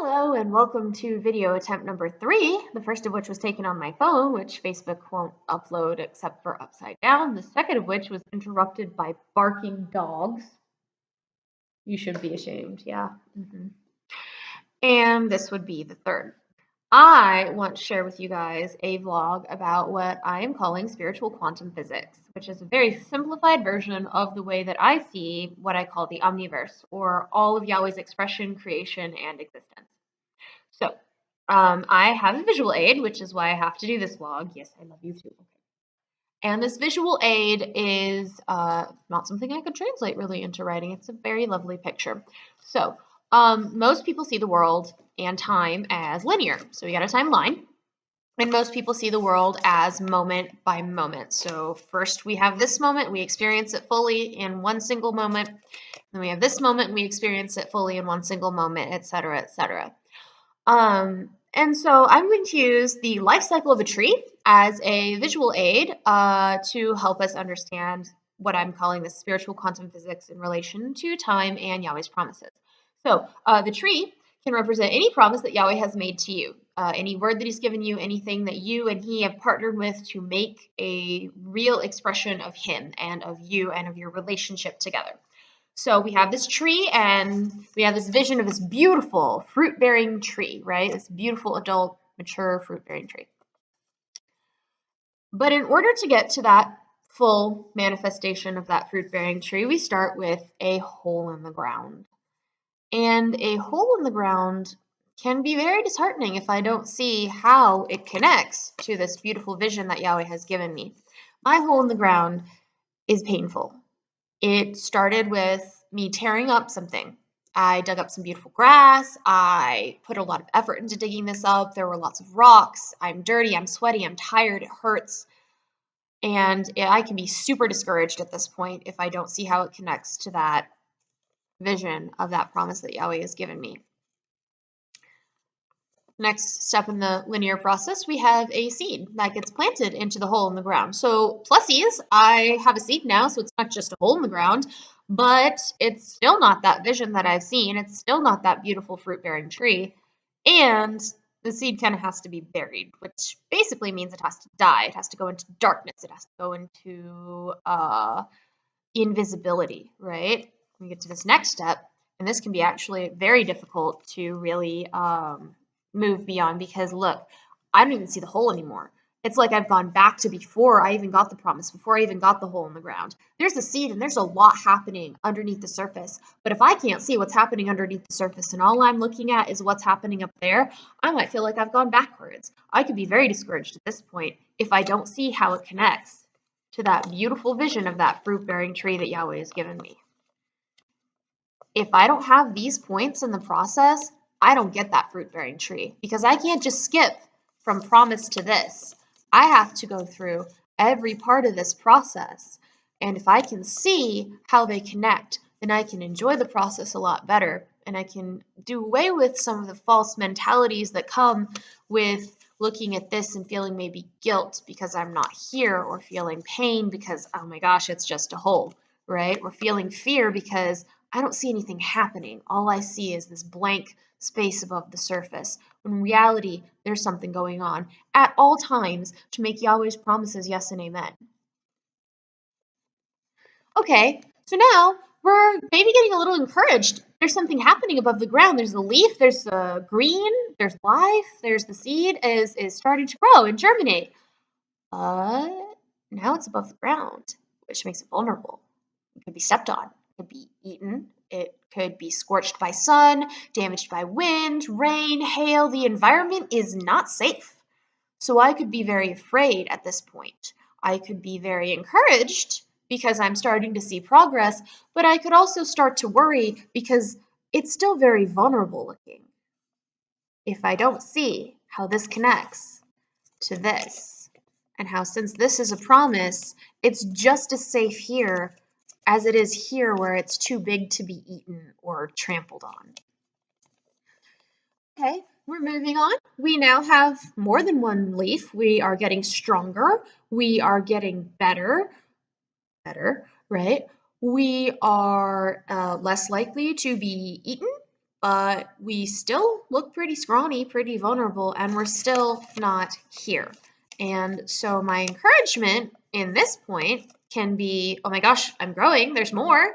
Hello and welcome to video attempt number 3, the first of which was taken on my phone, which Facebook won't upload except for upside down. The second of which was interrupted by barking dogs. You should be ashamed, yeah. And this would be the third. I want to share with you guys a vlog about what I am calling spiritual quantum physics, which is a very simplified version of the way that I see what I call the omniverse, or all of Yahweh's expression, creation, and existence. So, I have a visual aid, which is why I have to do this vlog. Yes, I love you too. Okay. And this visual aid is not something I could translate really into writing. It's a very lovely picture. So, most people see the world and time as linear. So we got a timeline. And most people see the world as moment by moment. So first we have this moment, we experience it fully in one single moment. Then we have this moment, and we experience it fully in one single moment, etc., etc. And so I'm going to use the life cycle of a tree as a visual aid to help us understand what I'm calling the spiritual quantum physics in relation to time and Yahweh's promises. So the tree can represent any promise that Yahweh has made to you, any word that he's given you, anything that you and he have partnered with to make a real expression of him and of you and of your relationship together. So we have this tree and we have this vision of this beautiful fruit-bearing tree, right? This beautiful adult, mature fruit-bearing tree. But in order to get to that full manifestation of that fruit-bearing tree, we start with a hole in the ground. And a hole in the ground can be very disheartening if I don't see how it connects to this beautiful vision that Yahweh has given me. My hole in the ground is painful. It started with me tearing up something. I dug up some beautiful grass. I put a lot of effort into digging this up. There were lots of rocks. I'm dirty. I'm sweaty. I'm tired. It hurts. And I can be super discouraged at this point if I don't see how it connects to that vision of that promise that Yahweh has given me. Next step in the linear process, we have a seed that gets planted into the hole in the ground. So plusies, I have a seed now, so it's not just a hole in the ground, but it's still not that vision that I've seen. It's still not that beautiful fruit-bearing tree. And the seed kind of has to be buried, which basically means it has to die. It has to go into darkness. It has to go into invisibility, right? We get to this next step, and this can be actually very difficult to really move beyond, because look, I don't even see the hole anymore. It's like I've gone back to before I even got the promise, before I even got the hole in the ground. There's a seed and there's a lot happening underneath the surface. But if I can't see what's happening underneath the surface and all I'm looking at is what's happening up there, I might feel like I've gone backwards. I could be very discouraged at this point if I don't see how it connects to that beautiful vision of that fruit-bearing tree that Yahweh has given me. If I don't have these points in the process, I don't get that fruit-bearing tree, because I can't just skip from promise to this. I have to go through every part of this process. And if I can see how they connect, then I can enjoy the process a lot better. And I can do away with some of the false mentalities that come with looking at this and feeling maybe guilt because I'm not here, or feeling pain because, oh my gosh, it's just a hole, right? Or feeling fear because I don't see anything happening. All I see is this blank space above the surface. When in reality, there's something going on at all times to make Yahweh's promises yes and amen. Okay, so now we're maybe getting a little encouraged. There's something happening above the ground. There's the leaf, there's the green, there's life, there's the seed is starting to grow and germinate. But now it's above the ground, which makes it vulnerable. It could be stepped on, it could be eaten, it could be scorched by sun, damaged by wind, rain, hail. The environment is not safe. So I could be very afraid at this point. I could be very encouraged because I'm starting to see progress, but I could also start to worry because it's still very vulnerable looking. If I don't see how this connects to this, and how, since this is a promise, it's just as safe here as it is here, where it's too big to be eaten or trampled on. Okay, we're moving on. We now have more than one leaf. We are getting stronger. We are getting better, right? We are less likely to be eaten. but we still look pretty scrawny, pretty vulnerable, and we're still not here. And so my encouragement in this point can be, oh my gosh, I'm growing, there's more.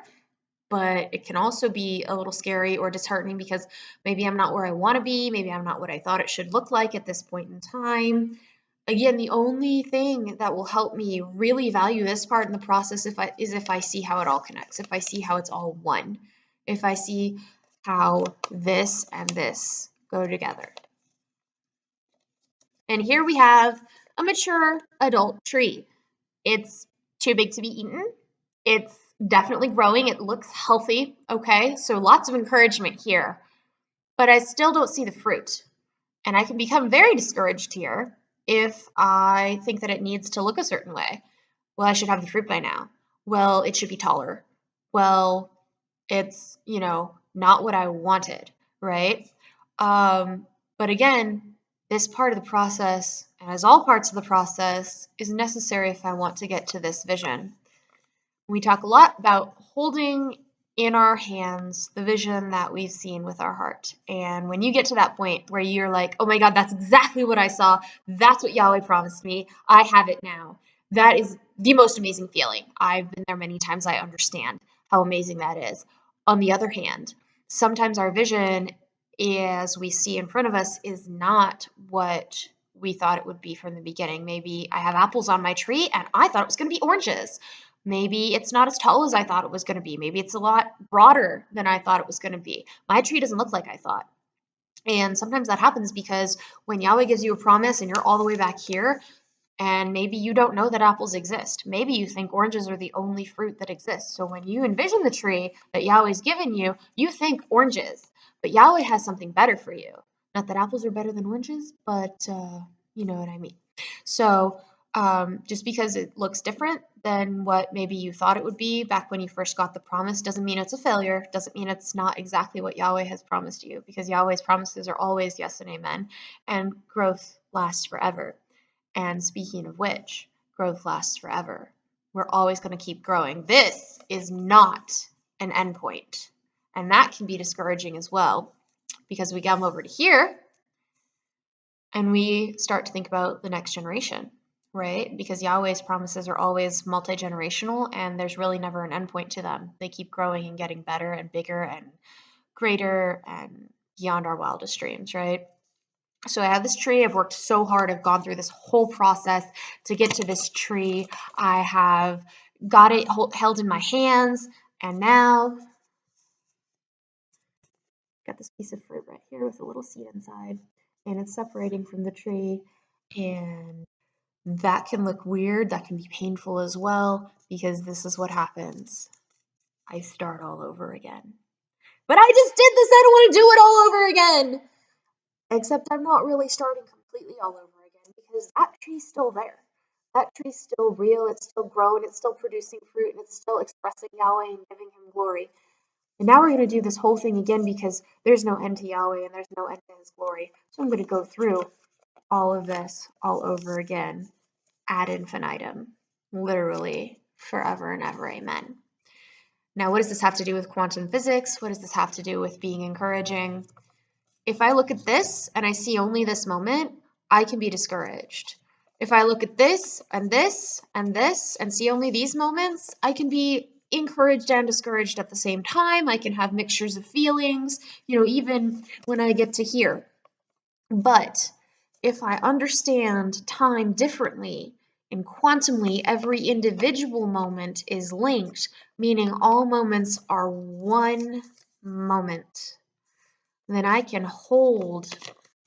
But it can also be a little scary or disheartening because maybe I'm not where I want to be, maybe I'm not what I thought it should look like at this point in time. Again, the only thing that will help me really value this part in the process is if I see how it all connects, if I see how it's all one, if I see how this and this go together. And here we have a mature adult tree. It's too big to be eaten. It's definitely growing. It looks healthy. Okay, so lots of encouragement here. But I still don't see the fruit. And I can become very discouraged here if I think that it needs to look a certain way. Well, I should have the fruit by now. Well, it should be taller. Well, it's, not what I wanted, right? But again, this part of the process, as all parts of the process, is necessary if I want to get to this vision. We talk a lot about holding in our hands the vision that we've seen with our heart. And when you get to that point where you're like, oh my God, that's exactly what I saw. That's what Yahweh promised me. I have it now. That is the most amazing feeling. I've been there many times. I understand how amazing that is. On the other hand, sometimes our vision, as we see in front of us, is not what we thought it would be from the beginning. Maybe I have apples on my tree and I thought it was going to be oranges. Maybe it's not as tall as I thought it was going to be. Maybe it's a lot broader than I thought it was going to be. My tree doesn't look like I thought. And sometimes that happens because when Yahweh gives you a promise and you're all the way back here, and maybe you don't know that apples exist. Maybe you think oranges are the only fruit that exists. So when you envision the tree that Yahweh's given you, you think oranges. But Yahweh has something better for you. Not that apples are better than oranges, but you know what I mean. So just because it looks different than what maybe you thought it would be back when you first got the promise doesn't mean it's a failure, doesn't mean it's not exactly what Yahweh has promised you, because Yahweh's promises are always yes and amen, and growth lasts forever. And speaking of which, growth lasts forever. We're always going to keep growing. This is not an endpoint, and that can be discouraging as well, because we come over to here and we start to think about the next generation, right? Because Yahweh's promises are always multi-generational, and there's really never an endpoint to them. They keep growing and getting better and bigger and greater and beyond our wildest dreams, right? So I have this tree. I've worked so hard. I've gone through this whole process to get to this tree. I have got it held in my hands, and now got this piece of fruit right here with a little seed inside, and it's separating from the tree, and that can look weird. That can be painful as well, because this is what happens. I start all over again. But I just did this. I don't want to do it all over again. Except I'm not really starting completely all over again, because that tree's still there. That tree's still real. It's still grown. It's still producing fruit, and it's still expressing Yahweh and giving him glory. And now we're going to do this whole thing again, because there's no end to Yahweh and there's no end to his glory. So I'm going to go through all of this all over again ad infinitum, literally forever and ever. Amen. Now, what does this have to do with quantum physics? What does this have to do with being encouraging? If I look at this and I see only this moment, I can be discouraged. If I look at this and this and this and see only these moments, I can be encouraged and discouraged at the same time. I can have mixtures of feelings, even when I get to here. But if I understand time differently and quantumly, every individual moment is linked, meaning all moments are one moment, then I can hold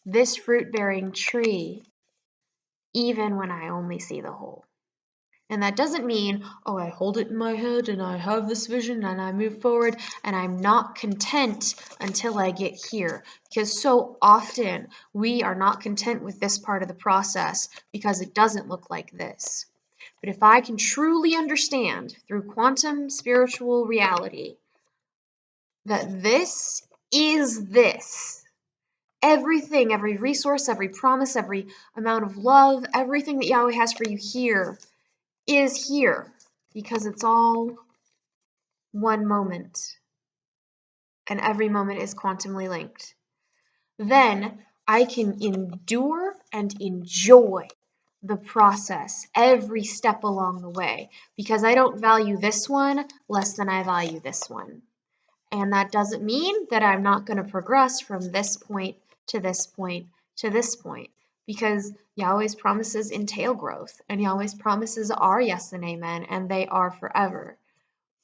this fruit-bearing tree even when I only see the whole. And that doesn't mean, oh, I hold it in my head and I have this vision and I move forward and I'm not content until I get here. Because so often we are not content with this part of the process because it doesn't look like this. But if I can truly understand through quantum spiritual reality that this is this, everything, every resource, every promise, every amount of love, everything that Yahweh has for you here is here, because it's all one moment. and every moment is quantumly linked, then I can endure and enjoy the process every step along the way because I don't value this one less than I value this one. And that doesn't mean that I'm not going to progress from this point to this point to this point because Yahweh's promises entail growth and Yahweh's promises are yes and amen and they are forever.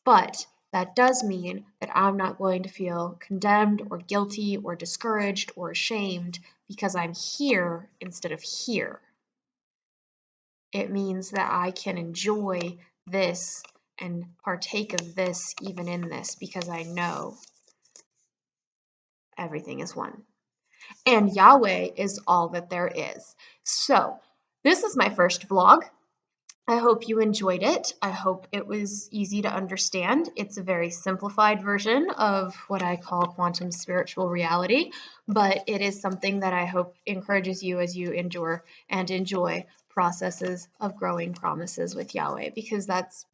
But that does mean that I'm not going to feel condemned or guilty or discouraged or ashamed because I'm here instead of here. It means that I can enjoy this and partake of this even in this because I know everything is one. And Yahweh is all that there is. So, this is my first vlog. I hope you enjoyed it. I hope it was easy to understand. It's a very simplified version of what I call quantum spiritual reality, but it is something that I hope encourages you as you endure and enjoy processes of growing promises with Yahweh, because that's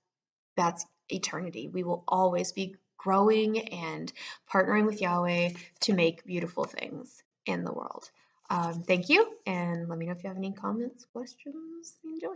eternity. We will always be growing and partnering with Yahweh to make beautiful things in the world. Thank you, and let me know if you have any comments, questions. Enjoy.